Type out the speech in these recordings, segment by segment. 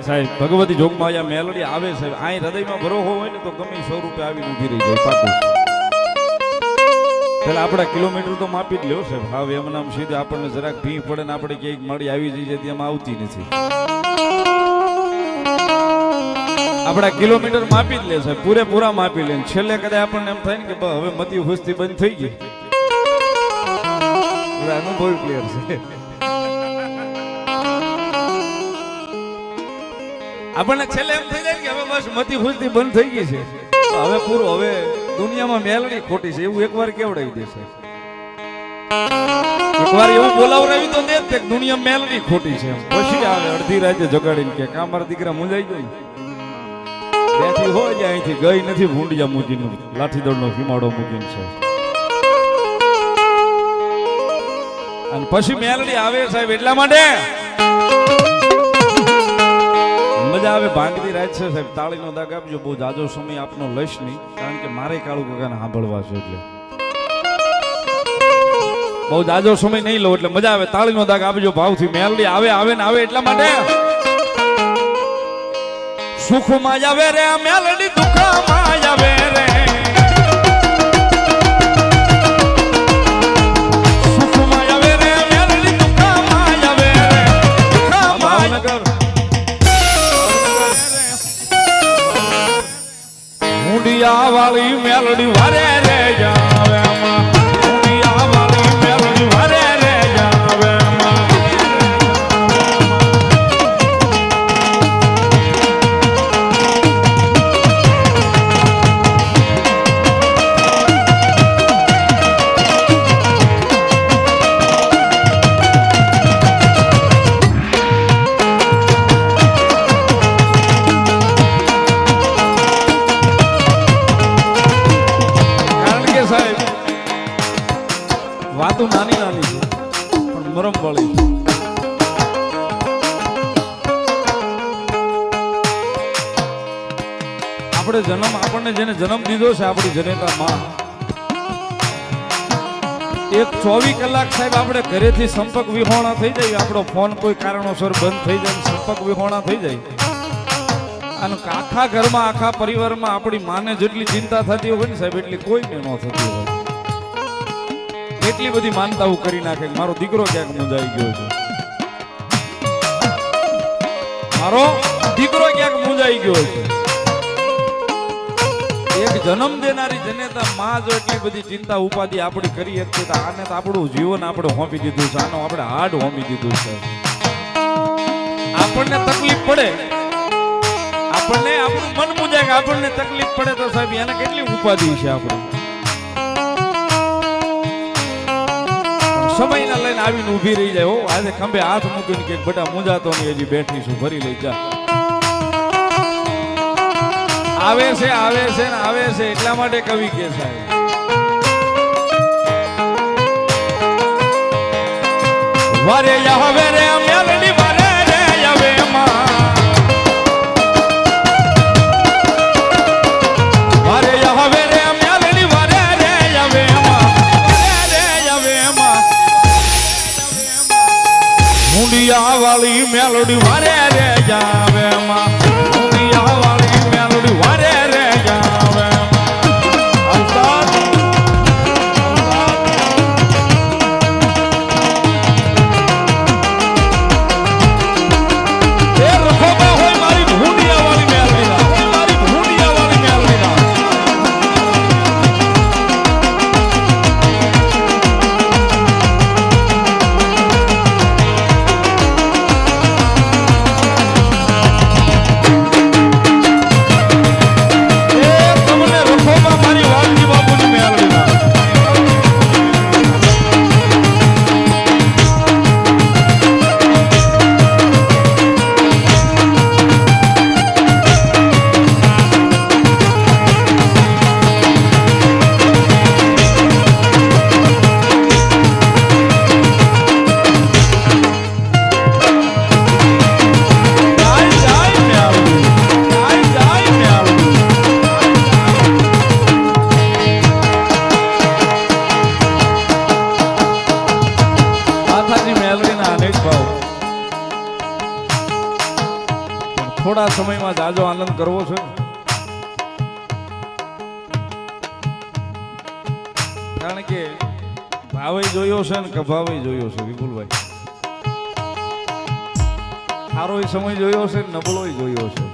સાહેબ ભગવતી જોગમાં અહીંયા મેલોડી આવે સાહેબ અહીં હૃદયમાં ભરોહો હોય ને તો ગમે 100 રૂપિયા આવીને ઊભી રહી જાય પાકું પેલા આપણા કિલોમીટર તો માપી જ લ્યો સાહેબ હા એમ નામ સીધે આપણને જરાક ભી પડે ને આપણે ક્યાંક મળી આવી જઈએ તેમાં આવતી નથી આપણા કિલોમીટર માપી જ લે સાહેબ પૂરેપૂરા માપી લે છેલ્લે કદાચ આપણને એમ થાય ને કે હવે મતી હુસ્તી બંધ થઈ ગઈ અનુભવ ક્લિયર છે આપણને છેલ્લે એમ થઈ જાય કે હવે બસ મતી ખુશતી બંધ થઈ ગઈ છે હવે પૂરું હવે દુનિયામાં મેલડી ખોટી છે એવું એકવાર કેવડાવી દેશે એકવાર એવું બોલાવરાવી તો દે કે દુનિયા મેલડી ખોટી છે પછી આવે અડધી રાતે જગાડીને કે કા મારા દીકરા મુંજાઈ ગયો બેઠી હોય જાય અહીંથી ગઈ નથી ભૂંડિયા મૂકીને લાઠી દોડનો હિમાડો મૂકીને છે અને પછી મેલડી આવે સાહેબ એટલા માટે મજા આવે ભાંગતી રાત છે સાહેબ તાળીનો દાગ આપજો બહુ જાજો સમય આપનો લઈશ નહીં કારણ કે મારે કાળુ કાકાને સાંભળવા છે એટલે બહુ જાજો સમય નહીં લો એટલે મજા આવે તાળીનો દાગ આપજો ભાવથી મેલડી આવે આવે ને આવે એટલા માટે સુખમાં આવે રે મેલડી દુઃખમાં આવે રે સુખમાં આવે રે મેલડી દુઃખમાં આવે રે ભાવનગર મુંડિયા વાળી મેલડી વારે રે જાવે મુંડિયા વાળી મેલડી વારે રે જાવે વાતો નાની નાની છે પણ મરમ વાળી આપણે જન્મ આપણને જેને જન્મ દીધો છે આપણી જનેતા માં એક 24 કલાક સાહેબ આપણે ઘરેથી સંપર્ક વિહોણા થઈ જાય આપણો ફોન કોઈ કારણોસર બંધ થઈ જાય સંપર્ક વિહોણા થઈ જાય અને આખા ઘરમાં આખા પરિવારમાં આપણી માને જેટલી ચિંતા થતી હોય ને સાહેબ એટલી કોઈને ન થતી હોય એટલી બધી માનતાઓ કરી નાખે મારો દીકરો ક્યાંક મુંજાઈ ગયો છે મારો દીકરો ક્યાંક મુંજાઈ ગયો છે એક જન્મ દેનારી જનેતા માં જો એટલી બધી ચિંતા ઉપાધિ આપણી કરી હતી તો આને તો આપણું જીવન આપણે હોંપી દીધું છે આનો આપણે હાડ હોંપી દીધું છે આપણને તકલીફ પડે આપણને આપણું મન મુજાય કે આપણને તકલીફ પડે તો સાહેબ એને કેટલી ઉપાધિ છે આપણે સમય ના લઈને આવીને ઊભી રહી જાય હો આજે ખંભે હાથ મૂકીને કે બટા મુંજાતો નહીં હજી બેઠી છું ભરી લઈ જા આવે છે ને આવે છે એટલા માટે કવિ કે સાહેબ વારે આવે રે મેલડી વારે રે આવે માં વારે આવે રે મેલડી વારે રે આવે માં મુંડિયા વાળી મેલોડી વારે રે જાવે માં મુંડિયા વાળી મેલોડી વારે રે જાવે થોડા સમયમાં જાજો આનંદ કરવો છે. કારણ કે ભાવે જોયો છે ને કભાવે જોયો છે વિપુલભાઈ. સારો સમય જોયો છે ને નબળો જોયો છે.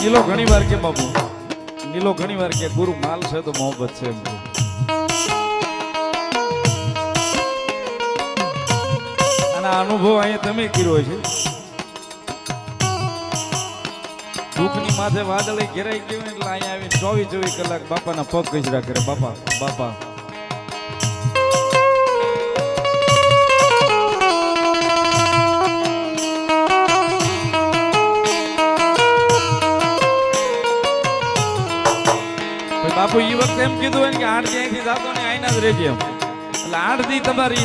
નીલો ઘણી વાર કે બાપુ, નીલો ઘણી વાર કે ગુરુ માલ છે તો મોહબ્બત છે એમ. અને અનુભવ અહીંયા તમે કર્યો છે. દુઃખની માથે વાદળી ઘેરાઈ ગયું એટલે અહીંયા આવીને 24 કલાક બાપાના પગ કચરા કરે. બાપા બાપા બાપુ એ વખતે એમ કીધું હોય કે 8 દી અહીંથી જાતો ને આઈના જ રહેજે એમ. એટલે 8 દી તમારે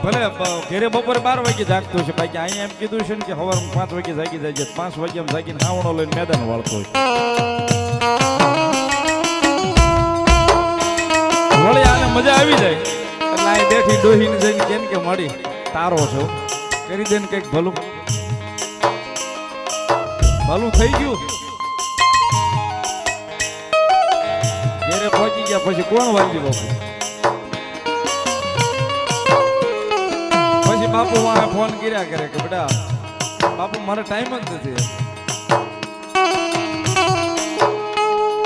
ભલે ઘરે બપોરે 12 વાગે જાગતો છે, બાકી અહીંયા એમ કીધું છે ને કે સવારમાં 5 વાગે જાગી જાય છે. 5 વાગે એમ જાગીને ખાવણો લઈને મેદાન વાળતો હોય. વળી આને મજા આવી જાય એટલે અહીં બેઠી ડોહીને જઈને કેમ કે મળી તારો છો કરી દે ને કંઈક ભલું ભલું થઈ ગયું. ઘેરે પહોંચી ગયા પછી કોણ વાંચી બાપુ? પછી બાપુ મારે ફોન કર્યા કરે કે બેટા બાપુ મારે ટાઈમ જ નથી.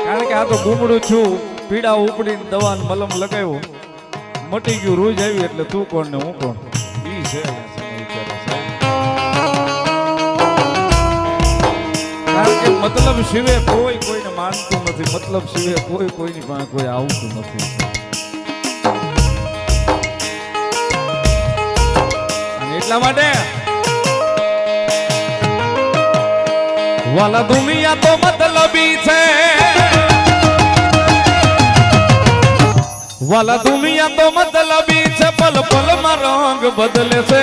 કારણ કે આ તો ગુમડું છું, પીડા ઉપડીને દવા મલમ લગાવ્યો, મટી ગયું, રોજ આવી એટલે તું કોણ ને હું કોણ ઈ છે. કારણ કે મતલબ સિવે કોઈ કોઈને માનતું નથી, મતલબ સિવે કોઈ કોઈની પાસે કોઈ આવતું નથી. અને એટલા માટે વાલા દુનિયા તો મતલબી છે, વાલા દુનિયા તો મતલબી છે, પલ પલ માં રંગ બદલે છે.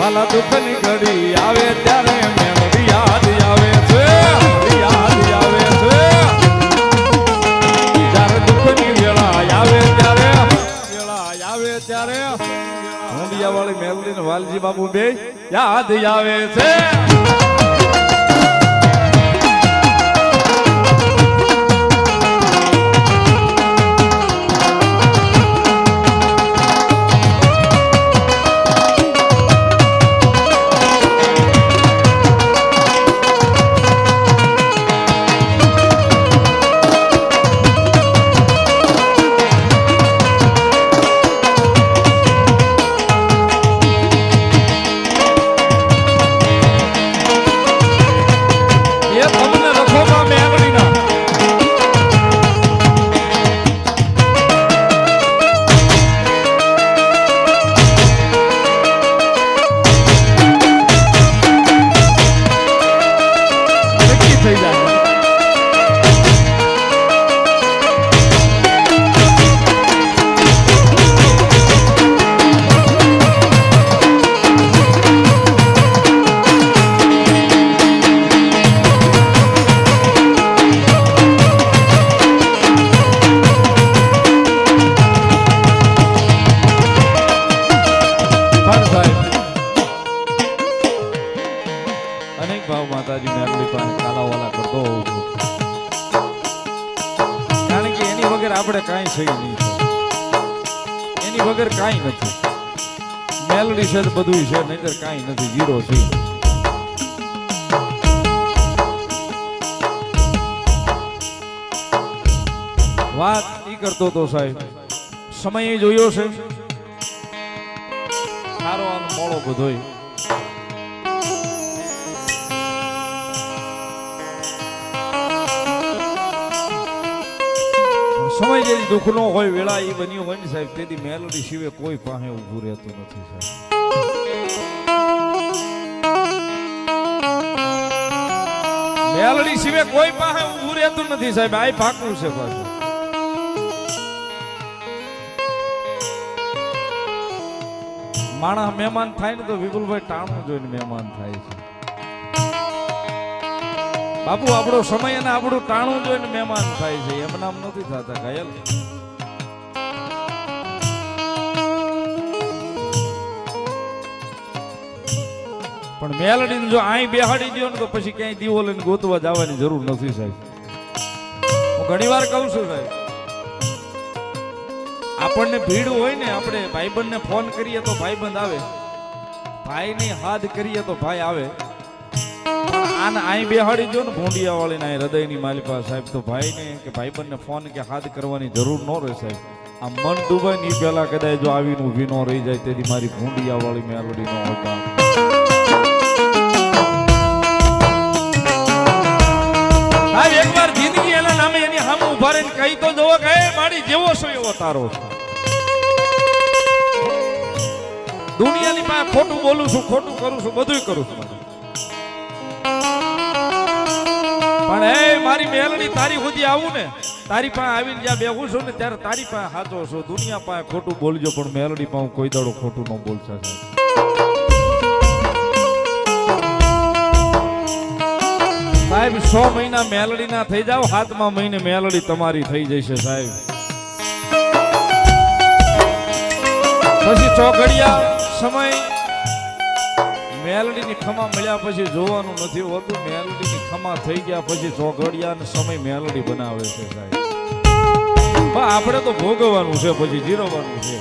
વાલા દુઃખની ઘડી આવે ત્યારે મેમરી યાદ આવે છે, યાદ આવે છે. જ્યારે દુઃખની વેળા આવે ત્યારે હુંડિયા વાળી મેલડી ને વાલજી બાબુ બે યાદ આવે છે. માતાજી મેમરી પાસે કાલાવાલા કરતો હોઉં છું. કારણ કે એની વગર આપણે કાંઈ છે નહીં, એની વગર કાંઈ નથી. મેલડી છે બધું છે, નહીતર કાંઈ નથી, જીરો છે. વાત ઈ કરતો તો સાહેબ સમય જોયો છે સારો અને મોળો બધોય. સમય જે દુઃખ નો હોય વેળા એ બન્યું હોય ને સાહેબ, તેથી મેલડી સિવાય કોઈ પાસે ઊભું રહેતું નથી સાહેબ. મેલડી સિવાય કોઈ પાસે ઊભું રહેતું નથી સાહેબ, આ પાકું છે પાછું. માણસ મહેમાન થાય ને તો વિપુલભાઈ ટાણું જોઈને મહેમાન થાય છે. બાપુ આપણો સમય અને આપણું ટાણું જોઈને મહેમાન થાય છે, એમ નામ નથી થતા ઘાયલ. પણ મેલડીને જો અહીં બેહાડી દો ને તો પછી ક્યાંય દીવો લઈને ગોતવા જવાની જરૂર નથી સાહેબ. હું ઘણી વાર કહું છું સાહેબ, આપણને ભીડ હોય ને, આપણે ભાઈબંધને ફોન કરીએ તો ભાઈબંધ આવે, ભાઈની હાથ કરીએ તો ભાઈ આવે. આને અહીં બેહાડી દો ને ભૂંડિયા વાળીને હૃદયની માલિકા સાહેબ, તો ભાઈને કે ભાઈબંધને ફોન કે હાથ કરવાની જરૂર ન રહે સાહેબ. આ મન ડૂબાય ની પેલા કદાચ જો આવીને ઊભી ન રહી જાય તેથી મારી ભૂંડિયા વાળી મેલોડી નો હતા. એકવાર જિંદગી એના નામે એની સામે ઉભા રહીને કહી તો જોવો કે મારી જેવો છો એવો તારો છો. દુનિયાની પાસે ખોટું બોલું છું, ખોટું કરું છું, બધું કરું છું, પણ એ મારી મેલડી તારી સુધી આવું ને, તારી પાસે આવીને જ્યાં બેહું છું ને ત્યારે તારી પાસે સાચો છો. દુનિયા પાસે ખોટું બોલજો પણ મેલડી પાસે કોઈ દાડો ખોટું ન બોલશે. સાહેબ 6 મહિના મેલડી ના થઈ જાવ, 7મા મહિને મેલડી તમારી થઈ જશે સાહેબ. પછી ચોઘડિયા સમય મેલડીની ખમા મળ્યા પછી જોવાનું નથી હોતું, મેલડીની ખમા થઈ ગયા પછી ચોઘડિયાનો સમય મેલડી બનાવે છે સાહેબ. આપણે તો ભોગવવાનું છે, પછી જીરવવાનું છે.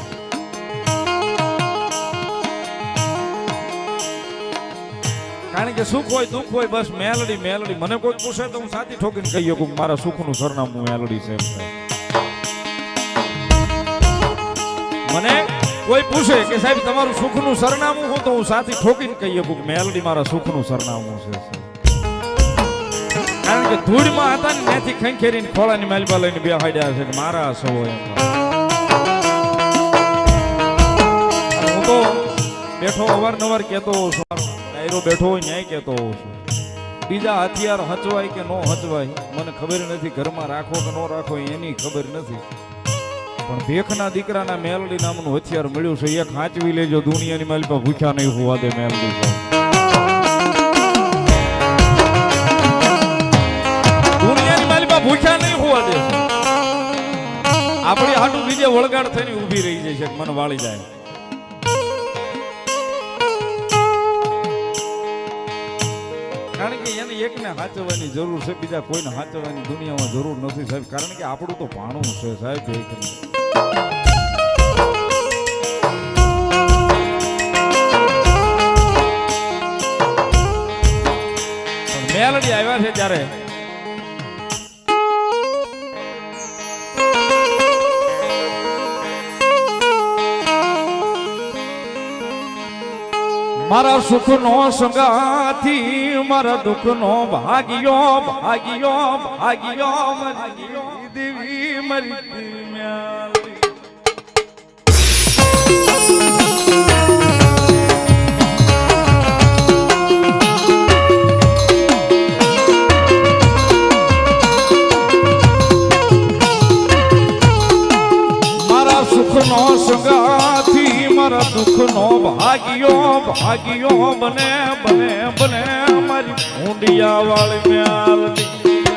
કારણ કે સુખ હોય દુઃખ હોય બસ મેલડી મેલડી. મને કોઈ પૂછે તો હું સાથી ઠોકીને કહી શકું મારા સુખનું સરનામું મેલડી છે. મને કોઈ પૂછે કે સાહેબ તમારું સુખનું સરનામું હું, તો હું સાથી ઠોકીને કહી શકું મેલડી મારા સુખનું સરનામું છે. કારણ કે ધૂળમાં હતા ને ત્યાંથી ખંખેરીને ખોળાની માલપા લઈને બેહાડ્યા છે કે મારા સૌ એમ. હું તો બેઠો અવારનવાર કહેતો હોઉં છું, બેઠો હોય ન્યાય કહેતો હોઉં છું. બીજા હથિયાર હચવાય કે ન હચવાય મને ખબર નથી, ઘરમાં રાખો કે ન રાખો એની ખબર નથી, પણ ભેખના દીકરાના મેલડી નામનું હથિયાર મળ્યું છે. એક હાંચવી લેજો, દુનિયાની માલિકા ભૂખ્યા નહીં હોવા દે મેલડી. દુનિયાની માલિકા ભૂખ્યા નહીં હોવા દે. આપણી હાટું બીજે વળગાડ થઈને ઊભી રહી જાય છે, મને વાળી જાય. કારણ કે એને એકને હાચવવાની જરૂર છે, બીજા કોઈને હાચવવાની દુનિયામાં જરૂર નથી સાહેબ. કારણ કે આપણું તો ભાણું છે સાહેબ. મેલડી આવ્યા છે ત્યારે મારા સુખનો સંગાથી મારા દુઃખનો ભાગ્યો ભાગ્યો ભાગ્યો દેવી મરી મારા સુખનો સંગાથી મારા દુઃખનો ભાગ્યો ભાગ્યો બને બને બને મારી ભૂંડિયા વાળી મેલડી.